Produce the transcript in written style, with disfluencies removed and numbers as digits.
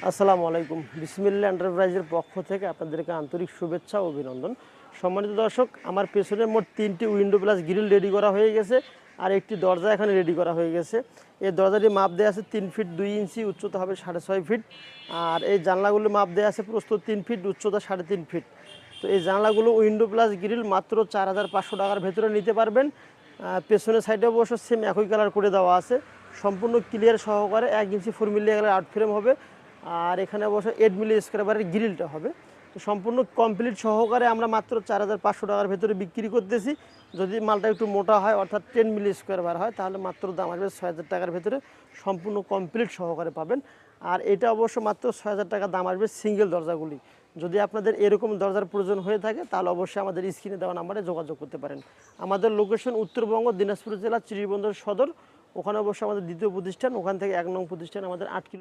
আসসালামু আলাইকুম। বিসমিল্লাহ এন্টারপ্রাইজের পক্ষ থেকে আপনাদেরকে আন্তরিক শুভেচ্ছা ও অভিনন্দন। সম্মানিত দর্শক, আমার পেছনে মোট 3টি উইন্ডো প্লাস গ্রিল রেডি করা হয়ে গেছে, আর একটি দরজা এখানে রেডি করা হয়ে গেছে। এই দরজাটি মাপ দেওয়া আছে 3 ফিট 2 ইঞ্চি, উচ্চতা হবে 6.5 ফিট। আর এই জানলাগুলো মাপ দেওয়া আছে প্রস্থ 3 ফিট, উচ্চতা 3.5 ফিট। তো এই জানলাগুলো উইন্ডো প্লাস গ্রিল মাত্র 4,500 টাকার ভেতরে নিতে পারবেন। পেছনের সাইডে অবশ্য সেম একই কালার করে দেওয়া আছে, সম্পূর্ণ ক্লিয়ার সহকারে 1 ইঞ্চি 4 মিলি আউট ফ্রেম হবে। আর এখানে অবশ্য 8 মিলি স্কোয়ারের গ্রিলটা হবে। তো সম্পূর্ণ কমপ্লিট সহকারে আমরা মাত্র 4,500 টাকার ভেতরে বিক্রি করতেছি। যদি মালটা একটু মোটা হয় অর্থাৎ 10 মিলি স্কোয়ার হয় তাহলে মাত্র দাম আসবে 6,000 টাকার ভেতরে, সম্পূর্ণ কমপ্লিট সহকারে পাবেন। আর এটা অবশ্য মাত্র 6,000 টাকা দাম আসবে সিঙ্গেল দরজাগুলি। যদি আপনাদের এরকম দরজার প্রয়োজন হয়ে থাকে তাহলে অবশ্যই আমাদের স্ক্রিনে দেওয়া নাম্বারে যোগাযোগ করতে পারেন। আমাদের লোকেশন উত্তরবঙ্গ, দিনাজপুর জেলা, চিরিবন্দর সদর। ওখানে অবশ্যই আমাদের দ্বিতীয় প্রতিষ্ঠান, ওখান থেকে 1 নং প্রতিষ্ঠান আমাদের 8 কিলো।